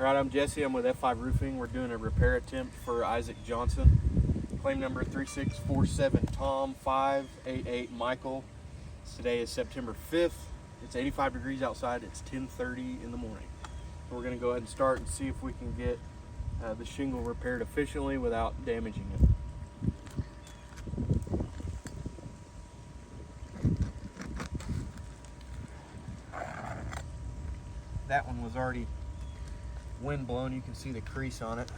All right, I'm Jesse. I'm with F5 Roofing. We're doing a repair attempt for Isaac Johnson. Claim number 3647 Tom 588 Michael. Today is September 5th. It's 85 degrees outside. It's 10:30 in the morning. So we're going to go ahead and start and see if we can get the shingle repaired efficiently without damaging it. That one was already wind blown. You can see the crease on it.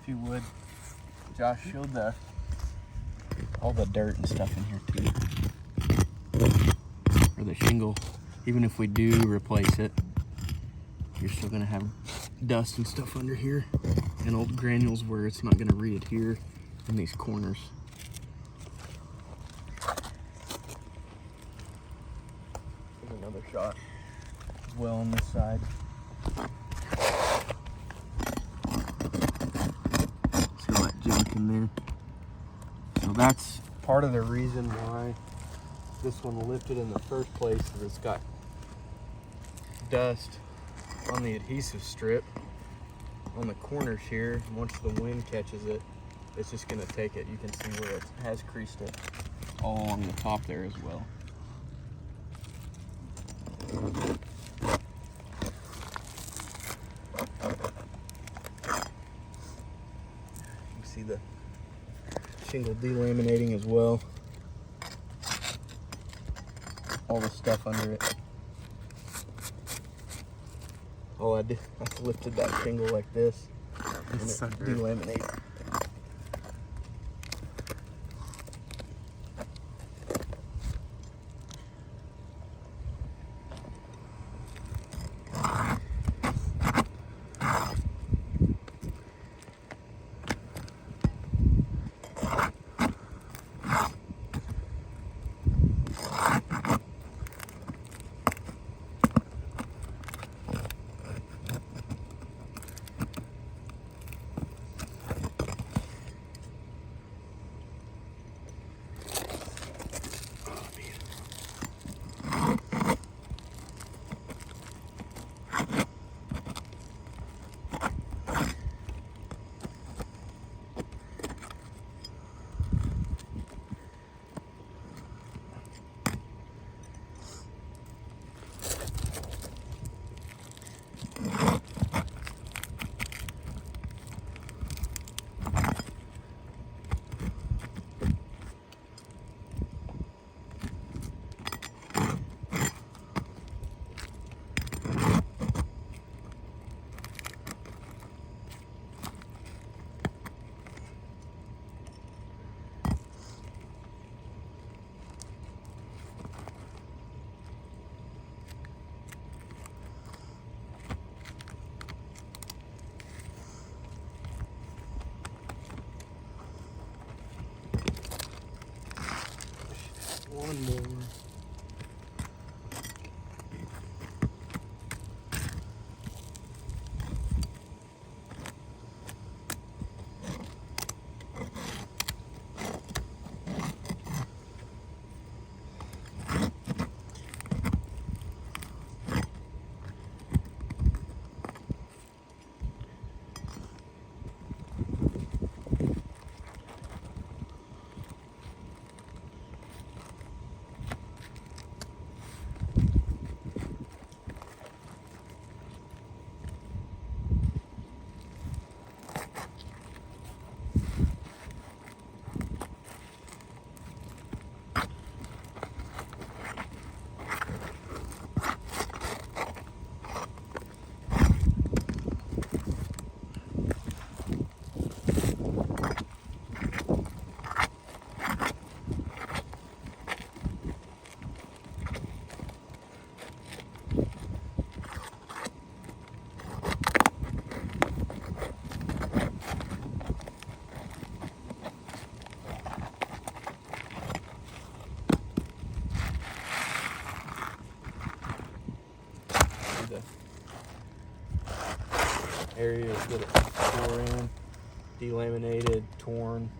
If you would, Josh showed all the dirt and stuff in here too. For the shingle, even if we do replace it, you're still gonna have dust and stuff under here and old granules where it's not gonna re-adhere in these corners. Here's another shot as well on this side. Junk in there. So that's part of the reason why this one lifted in the first place, is it's got dust on the adhesive strip on the corners here. Once the wind catches it, it's just going to take it. You can see where it has creased it all along the top there as well. See the shingle delaminating as well. All the stuff under it. All I did, I lifted that shingle like this and it delaminated. One more. The areas that it tore in, delaminated, torn.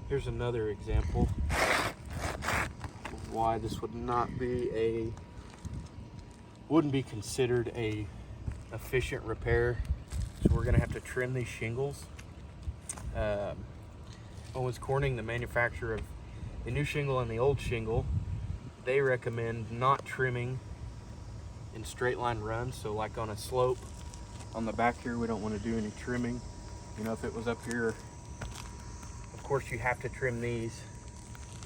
Here's another example of why this wouldn't be considered a efficient repair. So we're gonna have to trim these shingles. Owens Corning, the manufacturer of the new shingle and the old shingle, they recommend not trimming in straight line runs. So like on a slope on the back here, we don't want to do any trimming. You know, if it was up here, of course you have to trim these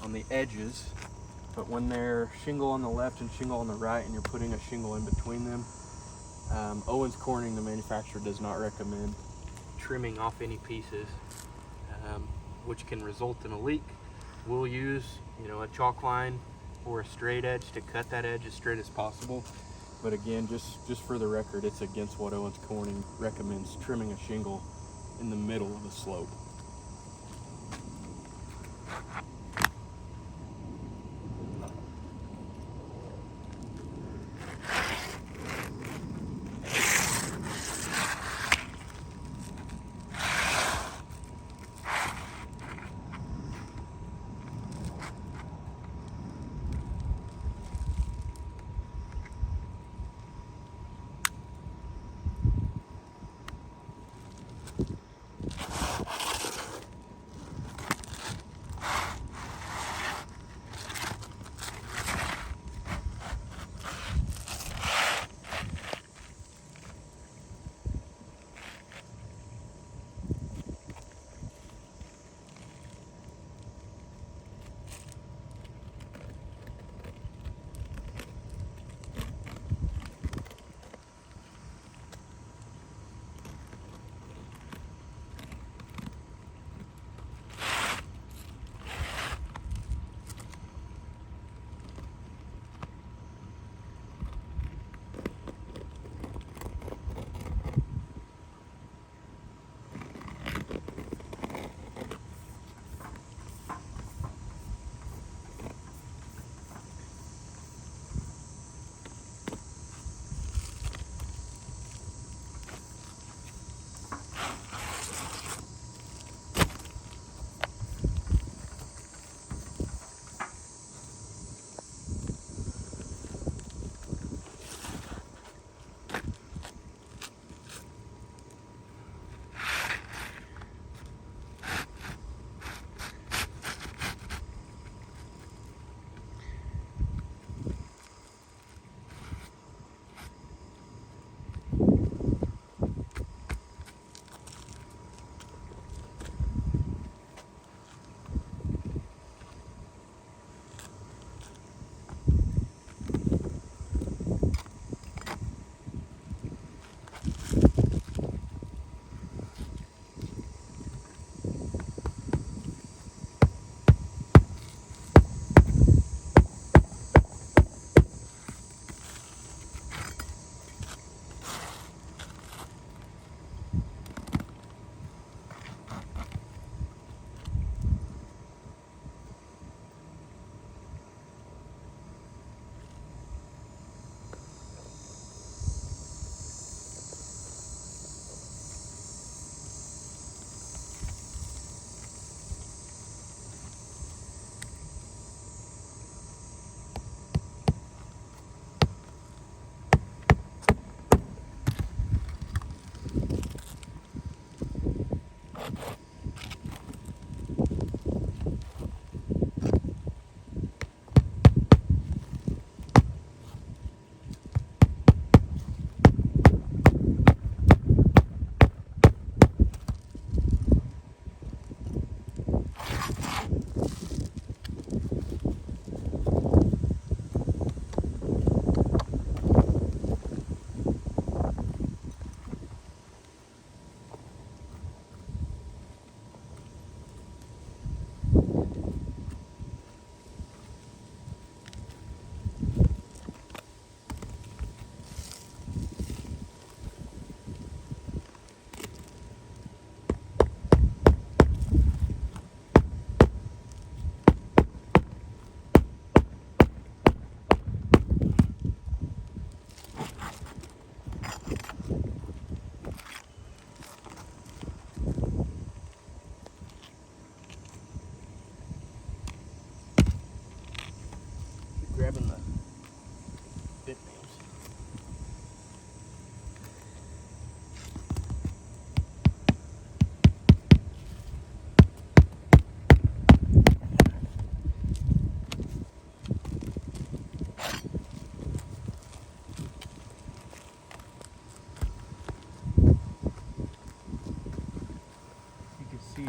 on the edges, but when they're shingle on the left and shingle on the right and you're putting a shingle in between them, Owens Corning, the manufacturer, does not recommend trimming off any pieces, which can result in a leak. We'll use, you know, a chalk line or a straight edge to cut that edge as straight as possible. But again, just for the record, it's against what Owens Corning recommends, trimming a shingle in the middle of the slope.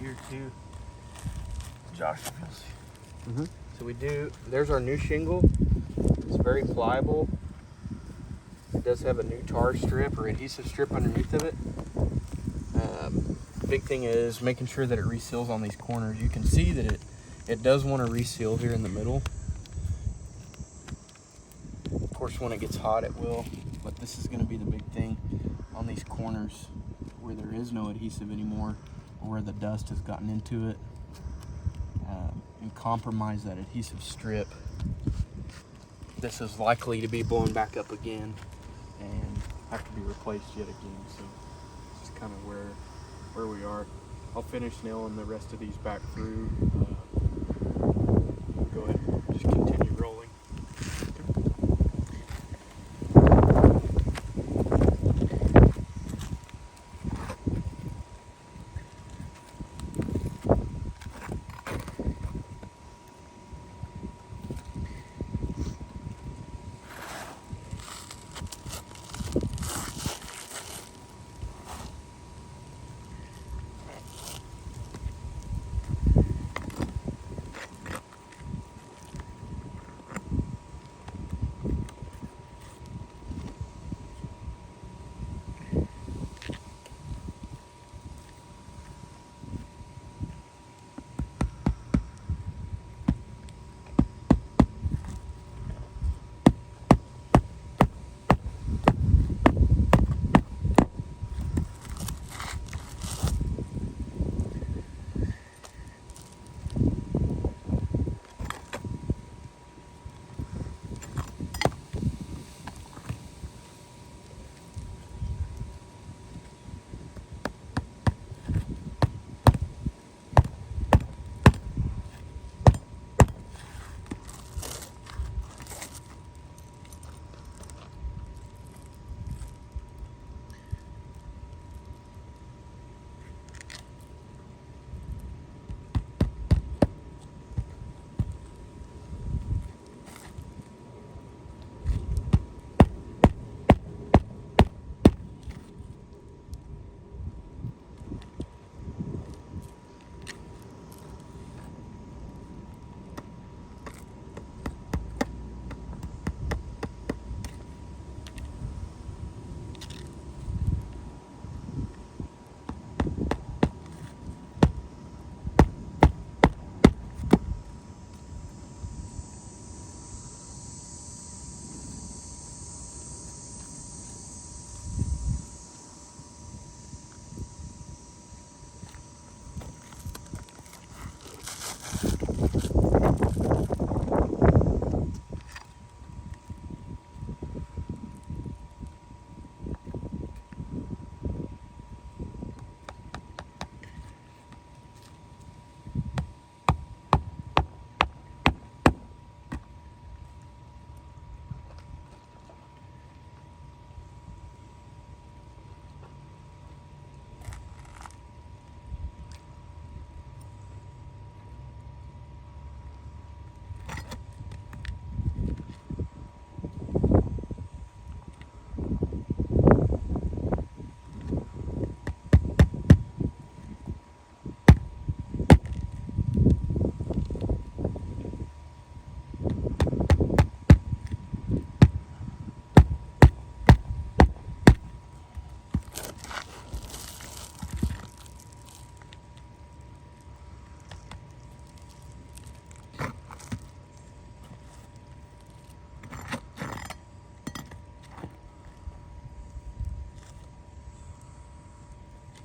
here too. Josh, if you'll see. So there's our new shingle. It's very pliable. It does have a new tar strip or adhesive strip underneath of it. Big thing is making sure that it reseals on these corners. You can see that it does want to reseal here in the middle. Of course, when it gets hot, it will, but this is going to be the big thing on these corners where there is no adhesive anymore, or where the dust has gotten into it and compromise that adhesive strip. This is likely to be blown back up again and have to be replaced yet again. So this is kind of where we are. I'll finish nailing the rest of these back through. Go ahead and just continue rolling.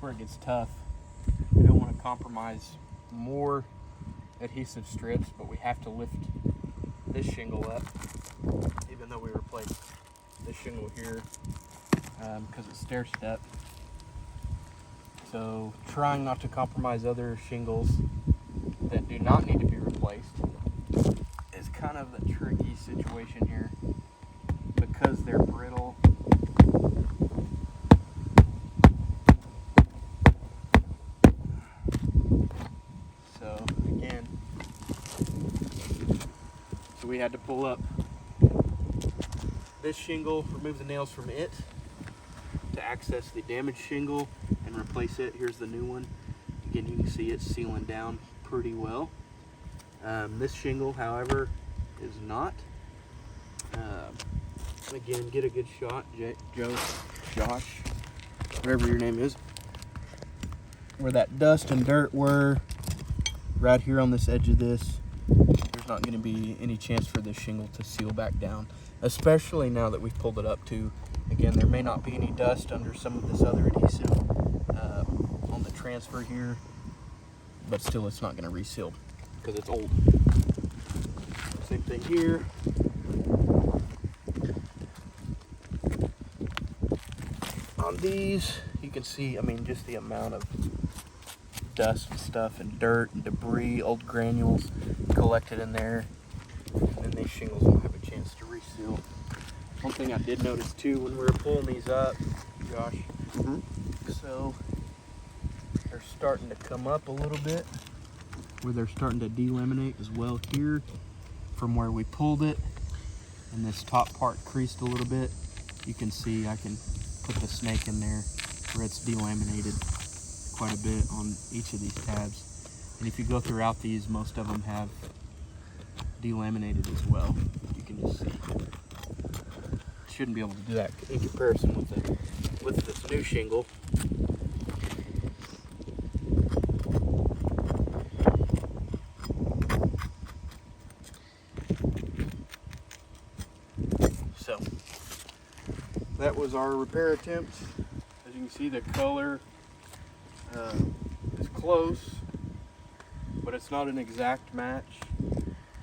Where it gets tough. We don't want to compromise more adhesive strips, but we have to lift this shingle up, even though we replaced this shingle here because it's stair step. So trying not to compromise other shingles that do not need to be replaced is kind of the tricky situation here because they're brittle. So we had to pull up this shingle, remove the nails from it to access the damaged shingle and replace it. Here's the new one. Again, you can see it's sealing down pretty well. This shingle, however, is not. Again, get a good shot, Josh, whatever your name is, where that dust and dirt were, right here on this edge of this. There's not going to be any chance for this shingle to seal back down, especially now that we've pulled it up too. Again, there may not be any dust under some of this other adhesive on the transfer here, but still it's not going to reseal because it's old. Same thing here. On these, you can see, I mean, just the amount of dust and stuff and dirt and debris, old granules collected in there. And then these shingles don't have a chance to reseal. One thing I did notice too when we were pulling these up, Josh, so they're starting to come up a little bit, where they're starting to delaminate as well here from where we pulled it. And this top part creased a little bit. You can see I can put the snake in there where it's delaminated quite a bit on each of these tabs. And if you go throughout these, most of them have delaminated as well. You can just see. Shouldn't be able to do that in comparison with this new shingle. So that was our repair attempt. As you can see, the color is close, but it's not an exact match.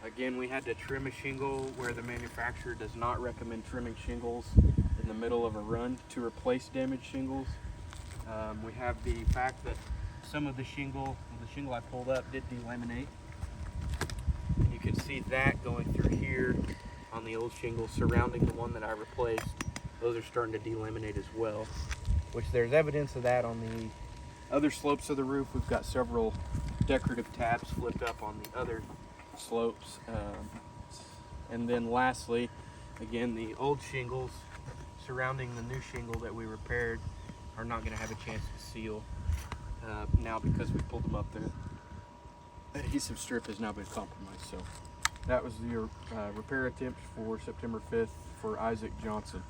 Again, we had to trim a shingle where the manufacturer does not recommend trimming shingles in the middle of a run to replace damaged shingles. We have the fact that some of the shingle I pulled up did delaminate. You can see that going through here on the old shingle surrounding the one that I replaced. Those are starting to delaminate as well, which there's evidence of that on the other slopes of the roof. We've got several decorative tabs flipped up on the other slopes. And then lastly, again, the old shingles surrounding the new shingle that we repaired are not going to have a chance to seal now because we pulled them up. The adhesive strip has now been compromised. So that was the repair attempt for September 5th for Isaac Johnson.